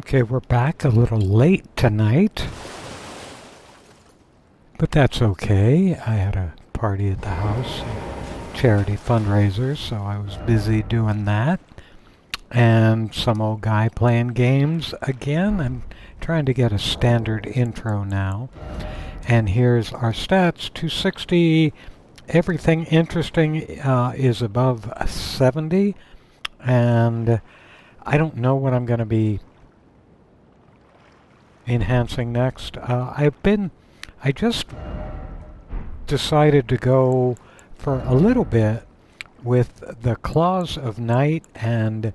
Okay, we're back a little late tonight, but that's okay. I had a party at the house, charity fundraiser, so I was busy doing that. And some old guy playing games again. I'm trying to get a standard intro now. And here's our stats, 260. Everything interesting is above 70. And I don't know what I'm going to be enhancing next. I just decided to go for a little bit with the Claws of Night and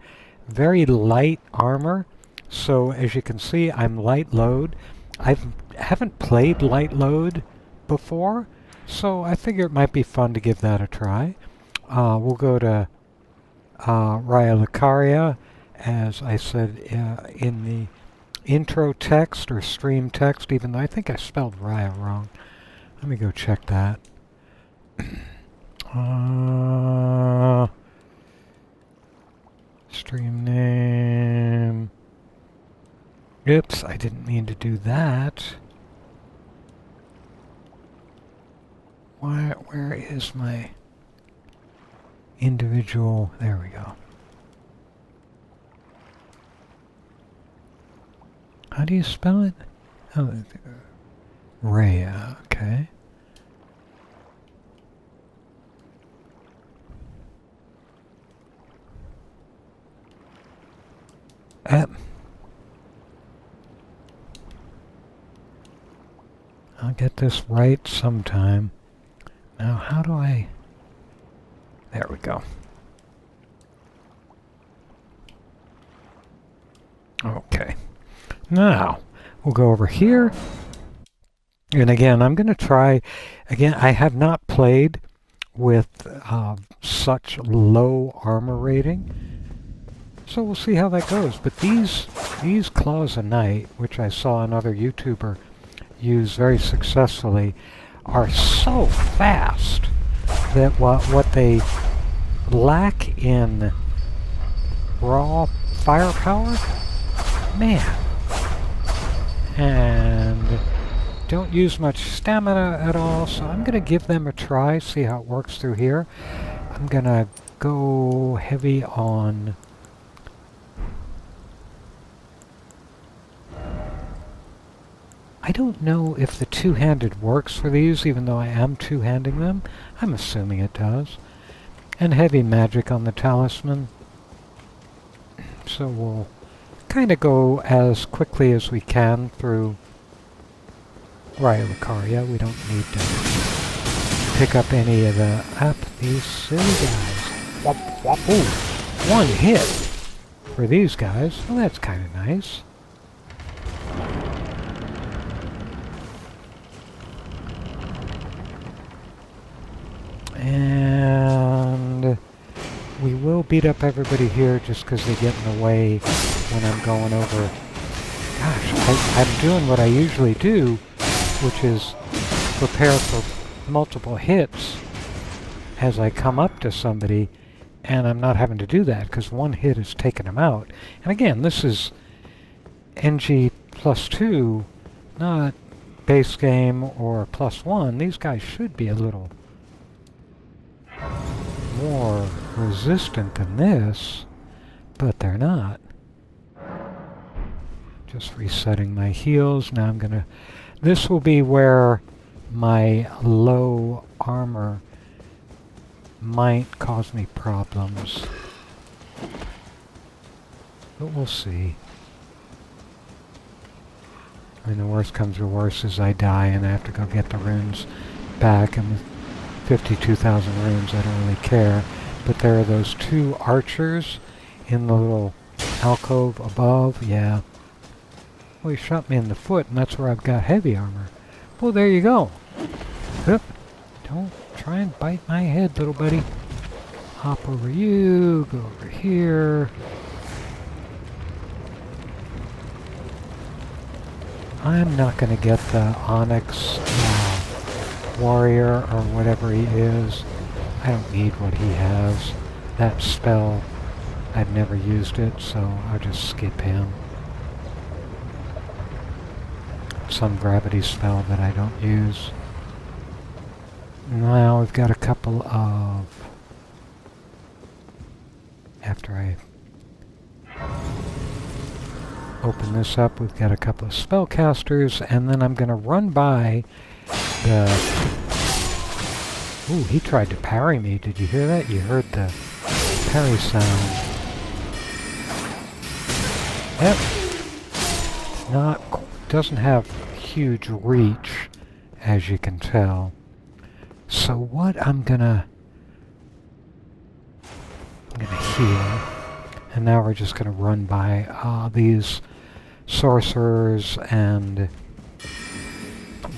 very light armor. So as you can see, I'm light load. I haven't played light load before, so I figure it might be fun to give that a try. We'll go to Raya Lucaria, as I said in the intro text or stream text, even though I think I spelled Raya wrong. Let me go check that. Stream name. Oops, I didn't mean to do that. Where is my individual? There we go. How do you spell it? Oh, Raya, okay. I'll get this right sometime. Now, how do I... There we go. Okay. Now, we'll go over here. And again, I'm going to try... Again, I have not played with such low armor rating. So we'll see how that goes. But these Claws of Night, which I saw another YouTuber use very successfully, are so fast that what they lack in raw firepower, man, and don't use much stamina at all, so I'm going to give them a try, see how it works through here. I'm going to go heavy on... I don't know if the two-handed works for these, even though I am two-handing them. I'm assuming it does. And heavy magic on the talisman. So we'll kind of go as quickly as we can through Raya Lucaria. We don't need to pick up any of the... these silly guys. Whop, whop, ooh. One hit for these guys. Well, that's kind of nice. And we will beat up everybody here just because they get in the way when I'm going over. Gosh, I'm doing what I usually do, which is prepare for multiple hits as I come up to somebody, and I'm not having to do that because one hit is taking them out. And again, this is NG+2, not base game or +1. These guys should be a little more resistant than this, but they're not. Just resetting my heals. Now I'm gonna... This will be where my low armor might cause me problems. But we'll see. I mean, the worst comes to worst is I die and I have to go get the runes back, and with 52,000 runes, I don't really care. But there are those two archers in the little alcove above. Yeah. Well, he shot me in the foot, and that's where I've got heavy armor. Well, there you go. Oop. Don't try and bite my head, little buddy. Hop over you, go over here. I'm not going to get the Onyx warrior or whatever he is. I don't need what he has. That spell, I've never used it, so I'll just skip him. some gravity spell that I don't use. Now we've got a couple of... After I open this up, we've got a couple of spellcasters, and then I'm going to run by the... Ooh, he tried to parry me. Did you hear that? You heard the parry sound. Yep. Doesn't have huge reach, as you can tell. So what I'm gonna heal, and now we're just gonna run by these sorcerers and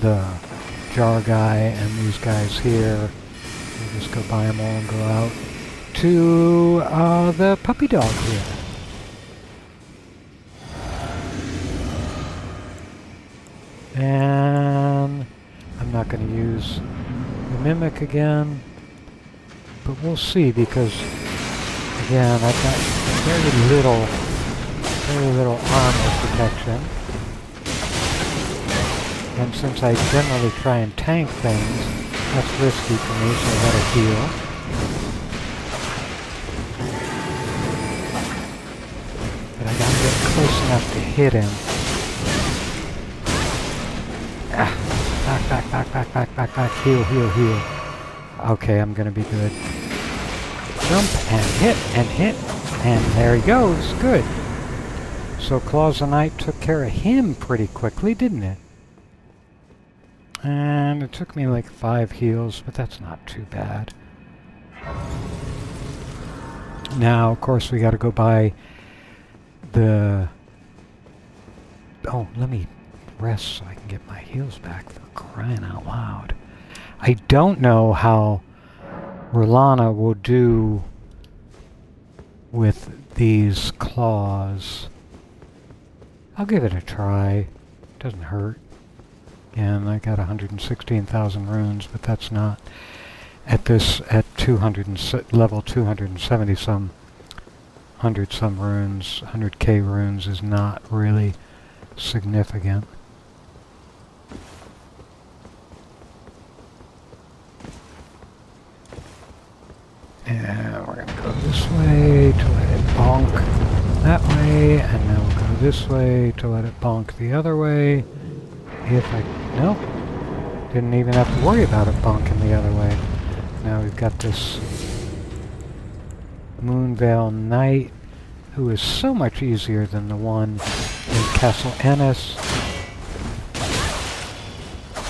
the jar guy and these guys here. We'll just go by them all and go out to the puppy dog here. And I'm not going to use the mimic again, but we'll see, because again I've got very little armor protection, and since I generally try and tank things, that's risky for me, so I gotta heal. But I gotta get close enough to hit him. Back, heal. Okay, I'm gonna be good. Jump, and hit, and there he goes, good. So Claws of Night took care of him pretty quickly, didn't it? And it took me like 5 heals, but that's not too bad. Now, of course, we gotta go by the... Oh, let me rest so I can get my heals back, for crying out loud. I don't know how Rennala will do with these claws. I'll give it a try. Doesn't hurt. And I got 116,000 runes, but that's not at level 270 some, 100 some runes, 100k runes is not really significant. And we're going to go this way to let it bonk that way, and now we'll go this way to let it bonk the other way. If I... Nope. Didn't even have to worry about it bonking the other way. Now we've got this Moonveil Knight, who is so much easier than the one in Castle Ennis.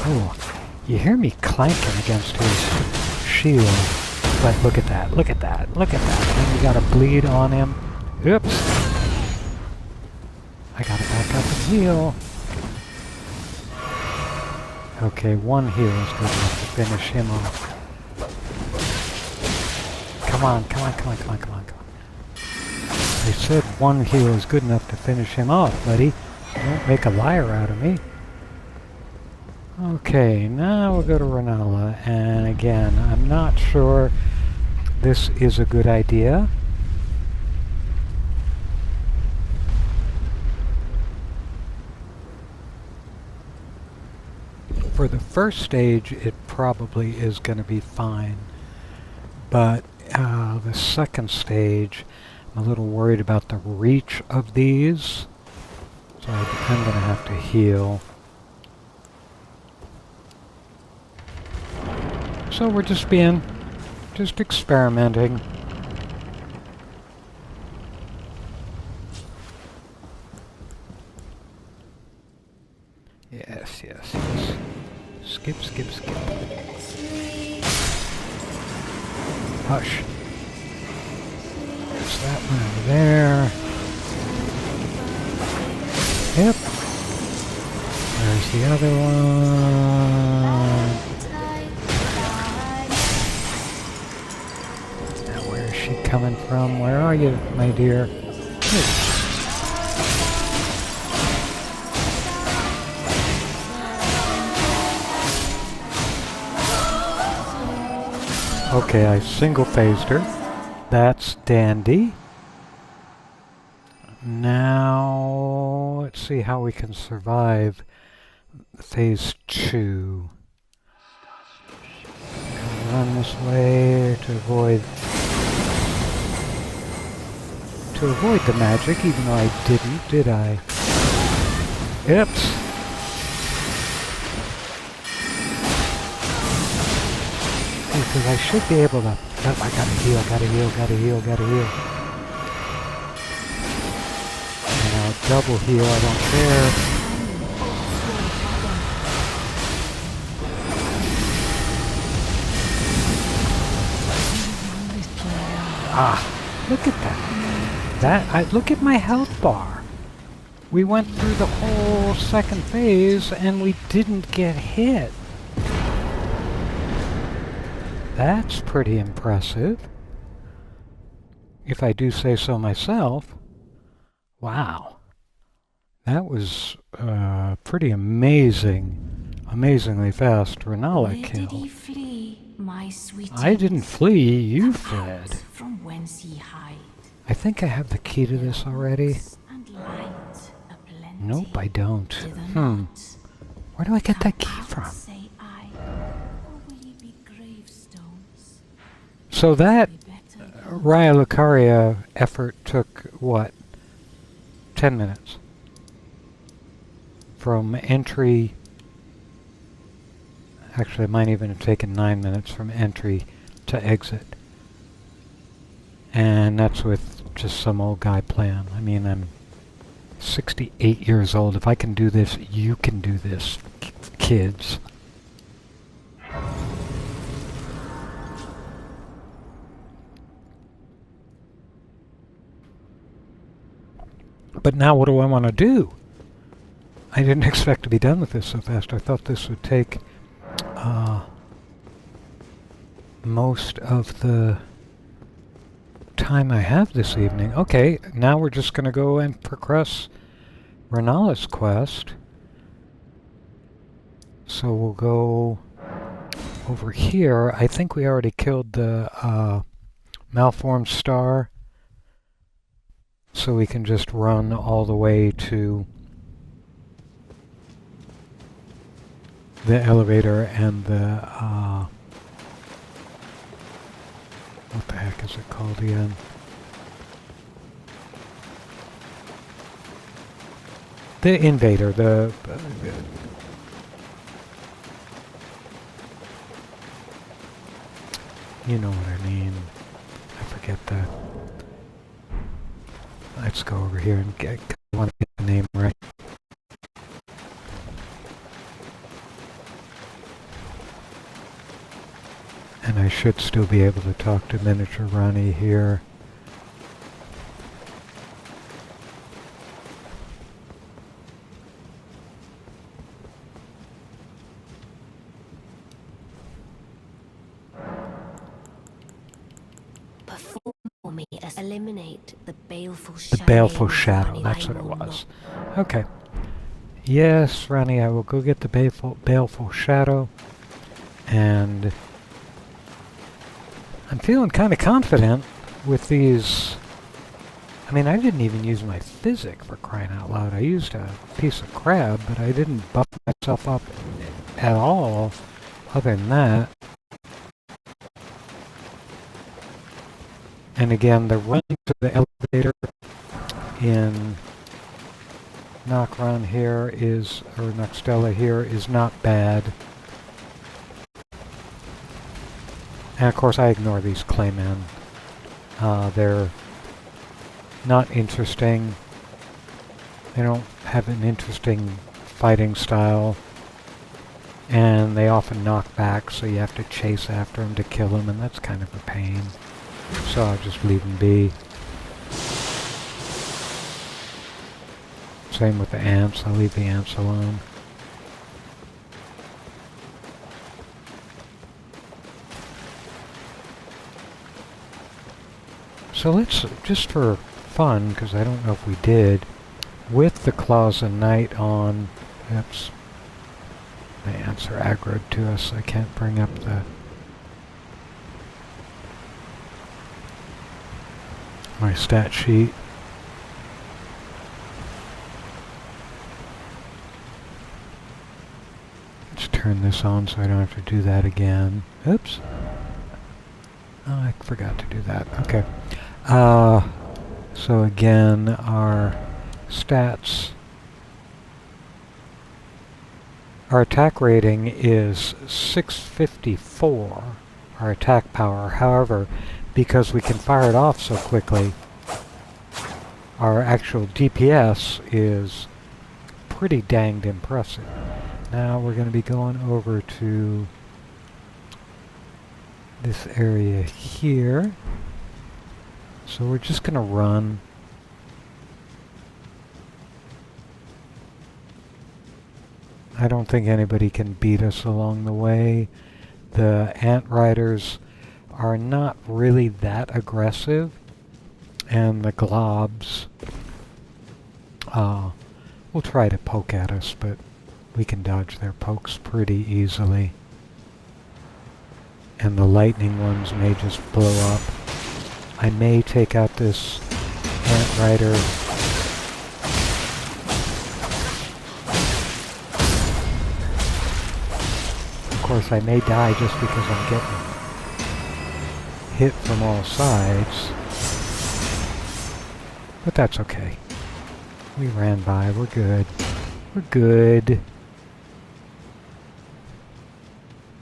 Oh, you hear me clanking against his shield. But look at that, look at that, look at that. And we got a bleed on him. Oops. I gotta back up and heal. Okay, one heal is good enough to finish him off. Come on. I said one heal is good enough to finish him off, buddy. Don't make a liar out of me. Okay, now we'll go to Rennala, and again, I'm not sure this is a good idea. For the first stage, it probably is going to be fine, but the second stage, I'm a little worried about the reach of these, so I'm going to have to heal. So we're just experimenting. Yes. Skip. Hush. There's that one over there. Yep. There's the other one. Now where is she coming from? Where are you, my dear? Hey. Okay, I single-phased her. That's dandy. Now, let's see how we can survive phase 2. Run this way to avoid the magic, even though I didn't, did I? Oops. Because I should be able to... Oh, I gotta heal. And I'll double heal, I don't care. Ah, look at that. Look at my health bar. We went through the whole second phase and we didn't get hit. That's pretty impressive, if I do say so myself. Wow. That was pretty amazingly fast Rennala kill. Where did he flee, my sweet? I didn't flee, you fled. From whence he hide. I think I have the key to this already. And light aplenty. Nope, I don't. Where do I get that key from? So that Raya Lucaria effort took, what, 10 minutes? From entry... Actually, it might even have taken 9 minutes from entry to exit. And that's with just some old guy plan. I mean, I'm 68 years old. If I can do this, you can do this, kids. But now what do I want to do? I didn't expect to be done with this so fast. I thought this would take most of the time I have this evening. Okay, now we're just going to go and progress Rennala's quest. So we'll go over here. I think we already killed the malformed star. So we can just run all the way to the elevator and the, what the heck is it called again? The invader, you know what I mean. I forget that. Let's go over here and I want to get the name right. And I should still be able to talk to Miniature Ronnie here. Eliminate the baleful shadow. The baleful shadow, that's what it was. Okay. Yes, Ronnie, I will go get the baleful shadow. And I'm feeling kind of confident with these. I mean, I didn't even use my physic, for crying out loud. I used a piece of crab, but I didn't buff myself up at all other than that. And again, the run to the elevator in Nokron here is, or Noxtella here, is not bad. And of course I ignore these claymen. They're not interesting. They don't have an interesting fighting style. And they often knock back, so you have to chase after them to kill them, and that's kind of a pain. So I'll just leave them be. Same with the ants, I'll leave the ants alone. So let's, just for fun, because I don't know if we did, with the Claws of Night on, oops, the ants are aggroed to us, I can't bring up the my stat sheet. turn this on so I don't have to do that again. Oops. Oh, I forgot to do that. Okay. So again, our stats. Our attack rating is 654, our attack power. However, because we can fire it off so quickly, our actual DPS is pretty danged impressive. Now we're going to be going over to this area here. So we're just going to run. I don't think anybody can beat us along the way. The ant riders are not really that aggressive, and the globs will try to poke at us, but we can dodge their pokes pretty easily. And the lightning ones may just blow up. I may take out this ant rider. Of course, I may die just because I'm getting hit from all sides. But that's okay. We ran by. We're good. We're good.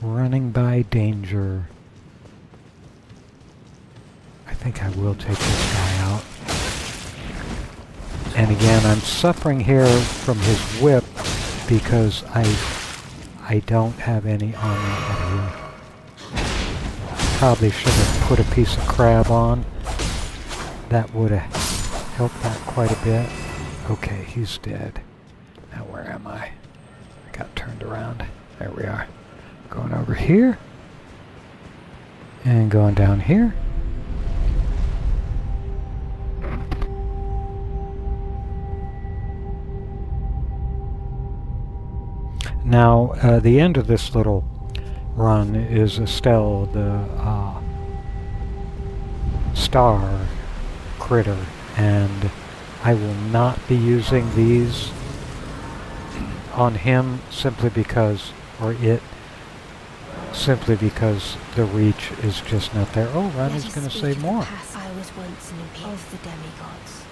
Running by danger. I think I will take this guy out. And again, I'm suffering here from his whip because I don't have any armor out here. Probably should have put a piece of crab on. That would have helped that quite a bit. Okay, he's dead. Now where am I? I got turned around. There we are. Going over here. And going down here. Now, the end of this little run is Astel, the star critter, and I will not be using these on him simply because, or it, simply because the reach is just not there. Oh, Rannis is going to say more. I was once an imperial of the demigods.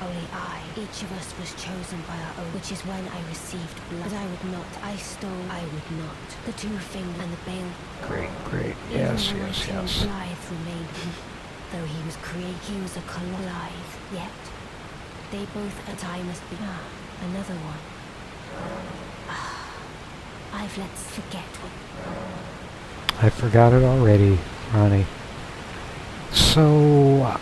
Only I, each of us was chosen by our own, which is when I received blood. But I would not, I stole, I would not. The two fingers and the bale. Great, great. Yes, Even yes, when yes. Blythe remained, though he was created, he was a Blythe. Yet, they both at I must be. Another one. I've let's forget what. I forgot it already, Ronnie. So,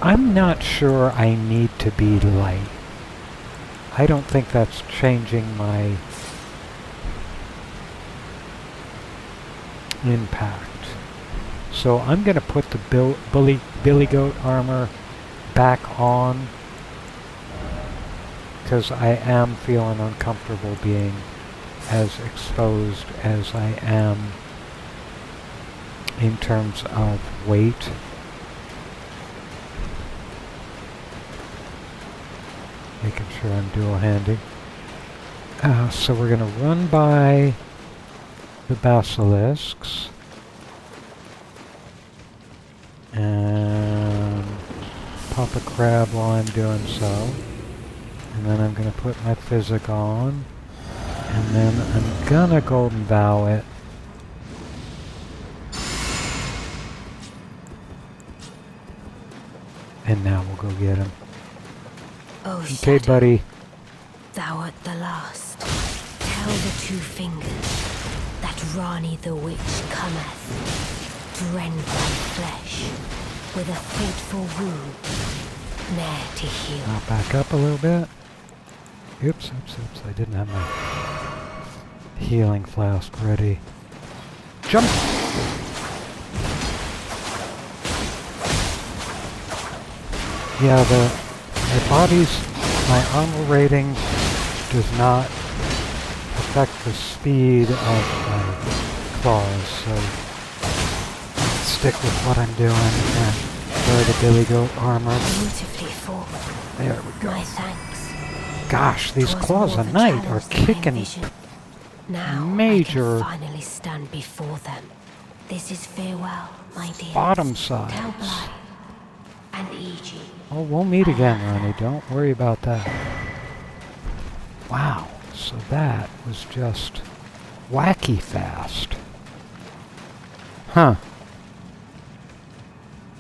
I'm not sure I need to be light. I don't think that's changing my impact. So I'm going to put the Billy Goat armor back on because I am feeling uncomfortable being as exposed as I am in terms of weight. Making sure I'm dual-handed. So we're going to run by the basilisks. And pop a crab while I'm doing so. And then I'm going to put my physic on. And then I'm going to golden vow it. And now we'll go get him. Oh, Okay, Shadow, buddy. thou art the last. Tell the two fingers that Rani the witch cometh, rend thy flesh with a fateful wound, ne'er to heal. I'll back up a little bit. Oops, oops. I didn't have my healing flask ready. Jump! Yeah, my body's, my armor rating does not affect the speed of my claws, so stick with what I'm doing and wear the Billy Goat armor. Beautifully formed. There we go. My thanks. Gosh, these 'Twas claws more of the night are challenge than kicking ambition. Now major I can finally stand before them. This is farewell, my dear. bottom Tell sides. Bly and EG. Oh, we'll meet again, Ronnie. Don't worry about that. Wow, so that was just wacky fast. Huh.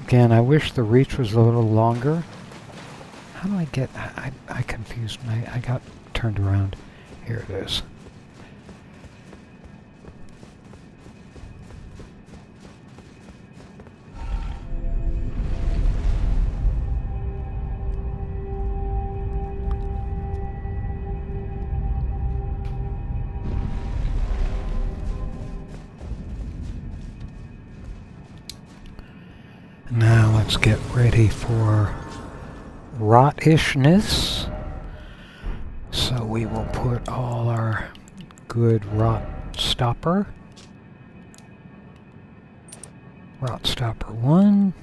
Again, I wish the reach was a little longer. How do I get... I confused I got turned around. Here it is. Now let's get ready for rottishness. So we will put all our good rot stopper. Rot stopper 1.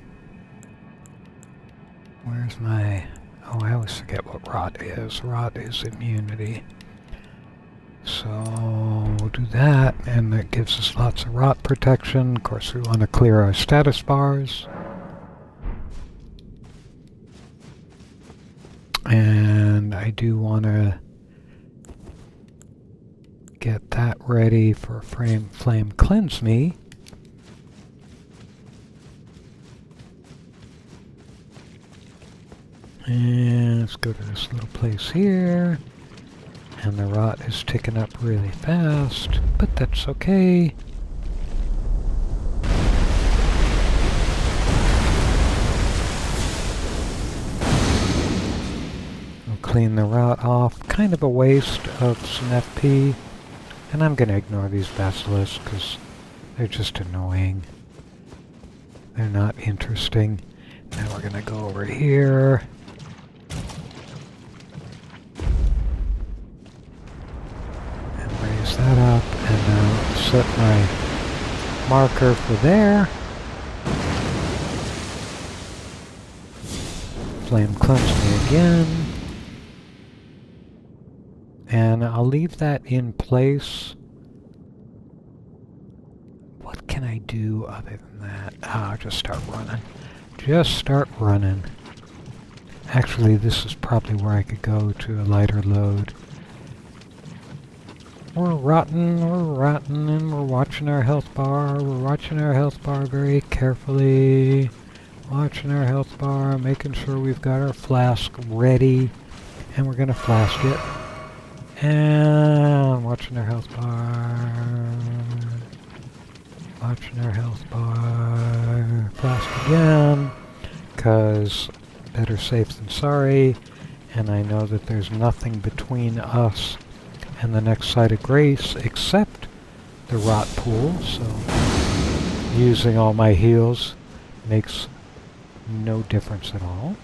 Where's my... Oh, I always forget what rot is. Rot is immunity. So we'll do that, and that gives us lots of rot protection. Of course, we want to clear our status bars. And I do want to get that ready for Flame Cleanse Me. And let's go to this little place here. And the rot is ticking up really fast, but that's okay. Clean the rot off. Kind of a waste of some FP. And I'm going to ignore these basilisks because they're just annoying. They're not interesting. Now we're going to go over here. And raise that up. And now set my marker for there. Flame Cleanse Me again. And I'll leave that in place. What can I do other than that? I'll just start running. Just start running. Actually, this is probably where I could go to a lighter load. We're rotting, and we're watching our health bar. We're watching our health bar very carefully. Watching our health bar, making sure we've got our flask ready. And we're going to flask it. And watching our health bar. Watching our health bar. Flask again. Because better safe than sorry. And I know that there's nothing between us and the next site of grace except the rot pool. So using all my heals makes no difference at all.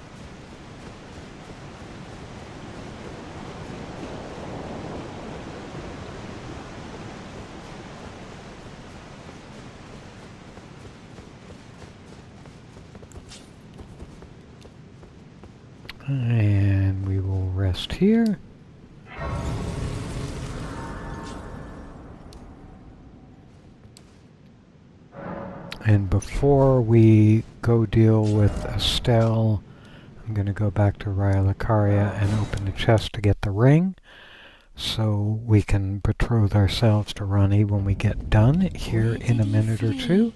And we will rest here. And before we go deal with Astel, I'm going to go back to Raya Lucaria and open the chest to get the ring, so we can betroth ourselves to Rannis when we get done here in a minute or two.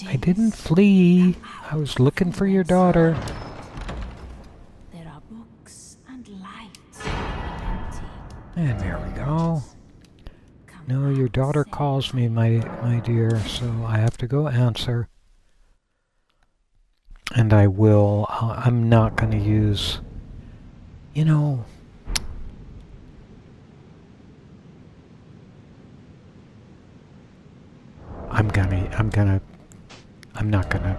I didn't flee. I was looking for your daughter. There are books and light. And there we go. No, your daughter calls me, my dear, so I have to go answer. And I will. I'm not going to use... You know... I'm not gonna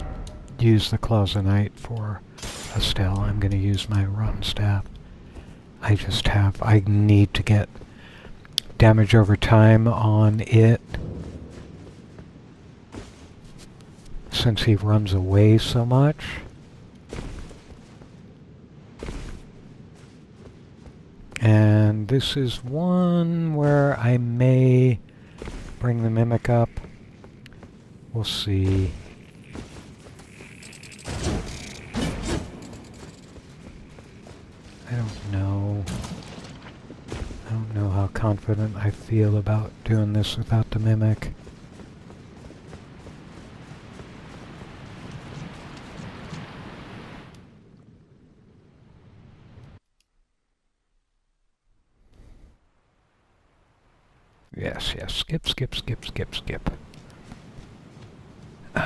use the Claws of Night for Astel. I'm gonna use my Rotten Staff. I need to get damage over time on it. Since he runs away so much. And And this is one where I may bring the Mimic up. We'll see. I don't know. I don't know how confident I feel about doing this without the Mimic. Yes, yes. Skip, skip, skip, skip, skip. We're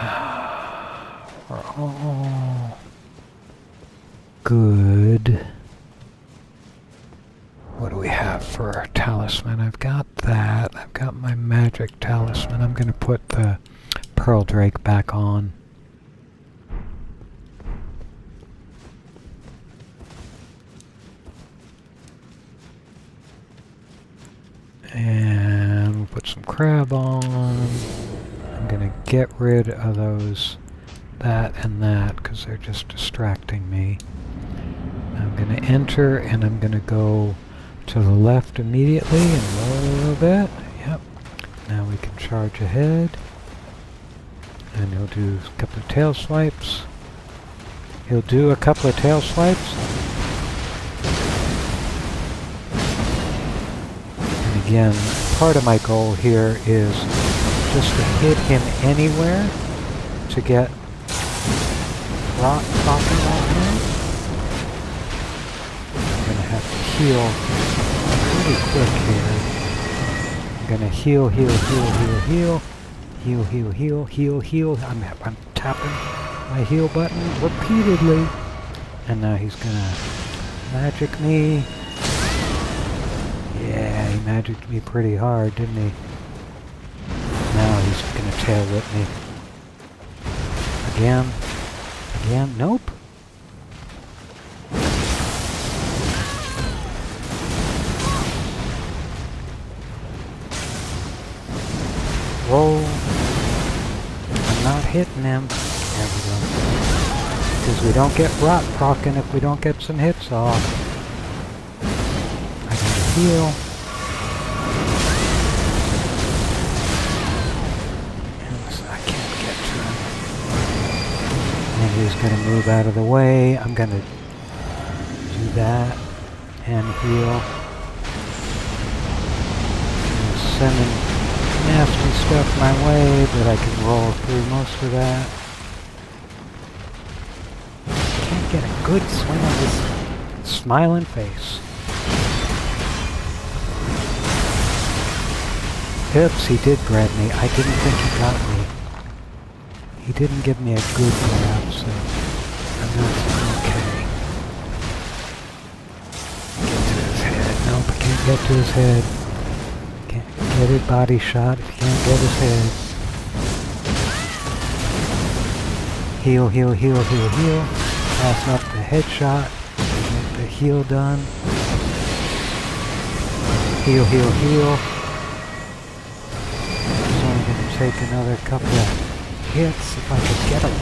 all good. What do we have for our talisman? I've got that. I've got my magic talisman. I'm going to put the Pearl Drake back on. And we'll put some crab on. I'm going to get rid of those, that and that, because they're just distracting me. I'm going to enter, and I'm going to go to the left immediately and roll a little bit. Yep. Now we can charge ahead. And he'll do a couple of tail swipes. He'll do a couple of tail swipes. And again, part of my goal here is just to hit him anywhere to get rock popping on him. I'm going to have to heal pretty quick here. I'm going to heal, heal, heal, heal, heal. Heal, heal, heal, heal, heal. I'm tapping my heal button repeatedly. And now he's going to magic me. Yeah, he magicked me pretty hard, didn't he? Now he's going to tail whip me. Again. Again. Nope. Roll. I'm not hitting him. There we go. Because we don't get rot procking if we don't get some hits off. I gotta heal. And I can't get to him. And he's gonna move out of the way. I'm gonna do that and heal. And sending nasty stuff my way, but I can roll through most of that. Can't get a good swing on this smiling face. Oops, he did grab me. I didn't think he got me. He didn't give me a good grab, so I'm not okay. Get to his head. Nope, I can't get to his head. Get his body shot if you can't get his head. Heal, heal, heal, heal, heal. Pass up the headshot. Get the heal done. Heal, heal, heal. It's only going to take another couple of hits if I could get him.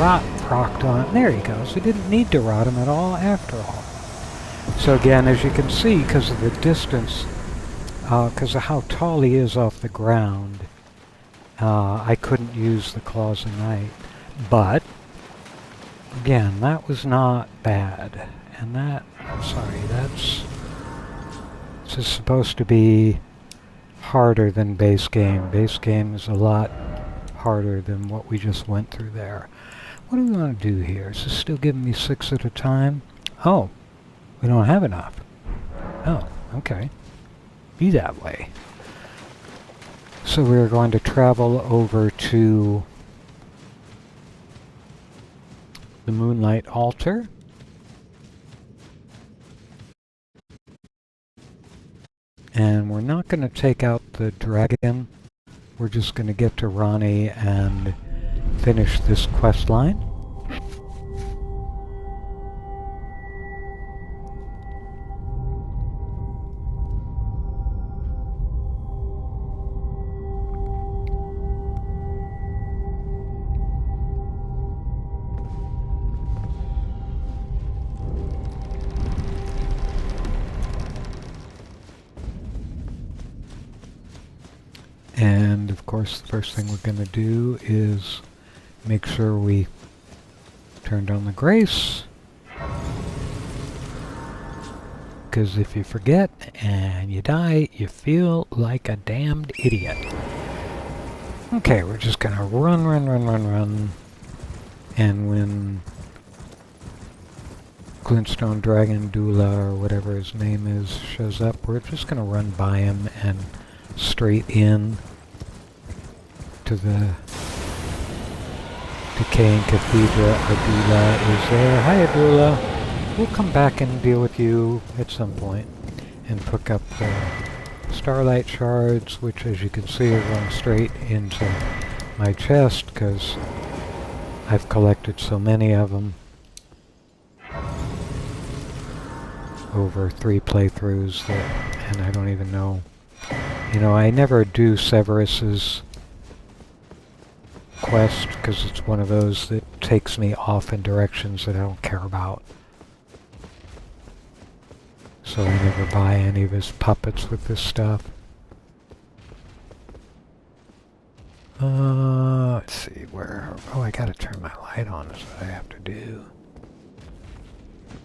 Rot procced on him. There he goes. We didn't need to rot him at all after all. So again, as you can see, because of the distance, because of how tall he is off the ground, I couldn't use the Claws of Night. But, again, that was not bad. And that, I'm sorry, this is supposed to be harder than base game. Base game is a lot harder than what we just went through there. What do we want to do here? Is this still giving me 6 at a time? Oh, we don't have enough. Oh, okay. Be that way. So we're going to travel over to the Moonlight Altar. And we're not going to take out the dragon. We're just going to get to Ranni and finish this quest line. And of course the first thing we're going to do is make sure we turn down the grace. Because if you forget and you die, you feel like a damned idiot. Okay, we're just gonna run. And when Glintstone Dragon Dula, or whatever his name is, shows up, we're just gonna run by him and straight in to the decaying cathedral. Adula is there. Hi, Adula. We'll come back and deal with you at some point and pick up the starlight shards, which, as you can see, are going straight into my chest because I've collected so many of them over 3 playthroughs and I don't even know. You know, I never do Severus's quest because it's one of those that takes me off in directions that I don't care about. So I never buy any of his puppets with this stuff. Let's see, where... Oh, I gotta turn my light on, is what I have to do.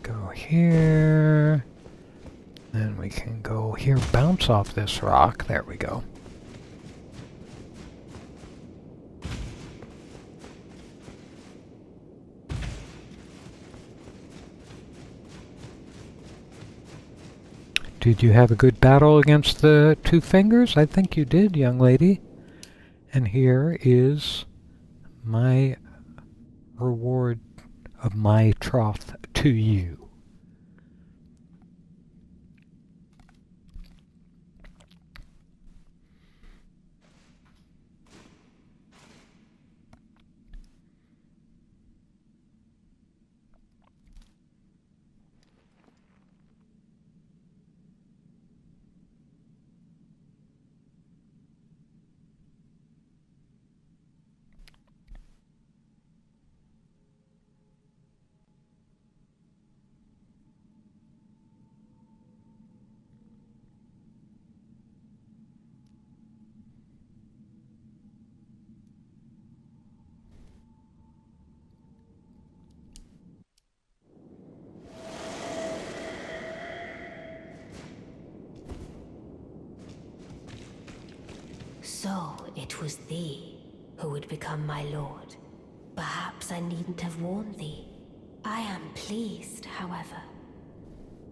Go here. Then we can go here, bounce off this rock. There we go. Did you have a good battle against the 2 fingers? I think you did, young lady. And here is my reward of my troth to you. So it was thee who would become my lord. Perhaps I needn't have warned thee. I am pleased, however.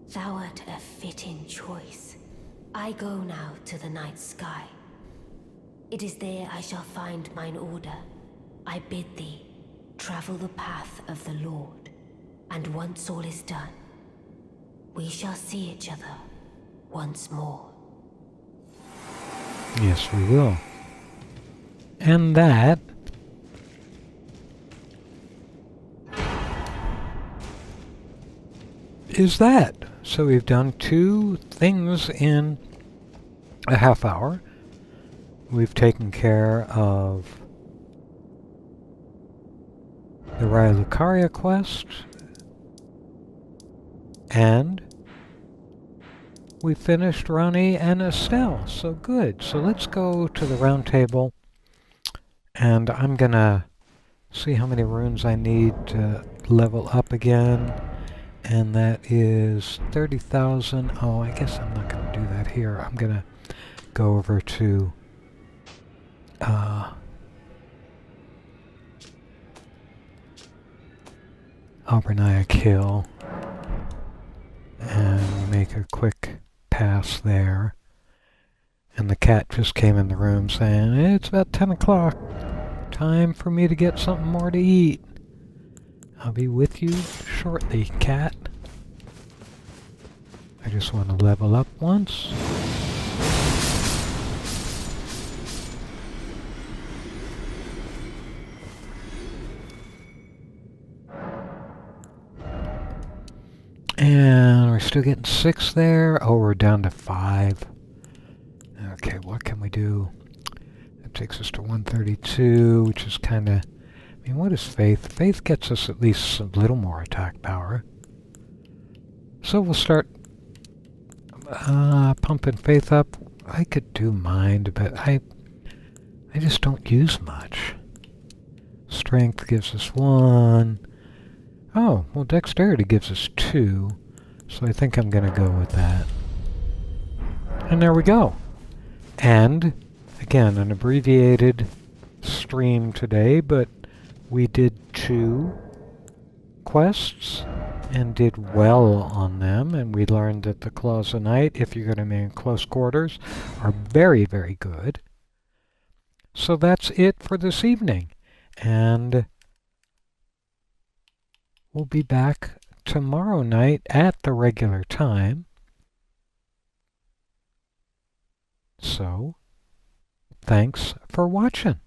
Thou art a fitting choice. I go now to the night sky. It is there I shall find mine order. I bid thee travel the path of the Lord, and once all is done, we shall see each other once more. Yes, we will. And that is that. So we've done 2 things in a half hour. We've taken care of the Raya Lucaria quest, and we finished Rannis and Astel, so good. So let's go to the round table, and I'm gonna see how many runes I need to level up again, and that is 30,000. Oh, I guess I'm not gonna do that here. I'm gonna go over to Albernaya Kill and make a quick pass there. And the cat just came in the room saying, it's about 10 o'clock. Time for me to get something more to eat. I'll be with you shortly, cat. I just want to level up once. And we're still getting 6 there. Oh, we're down to 5. Okay, what can we do? That takes us to 132, which is kind of... I mean, what is Faith? Faith gets us at least a little more attack power. So we'll start pumping Faith up. I could do Mind, but I just don't use much. Strength gives us 1. Oh, well, dexterity gives us 2. So I think I'm going to go with that. And there we go. And, again, an abbreviated stream today, but we did 2 quests and did well on them, and we learned that the Claws of Night, if you're going to be in close quarters, are very, very good. So that's it for this evening, and we'll be back tomorrow night at the regular time. So, thanks for watching.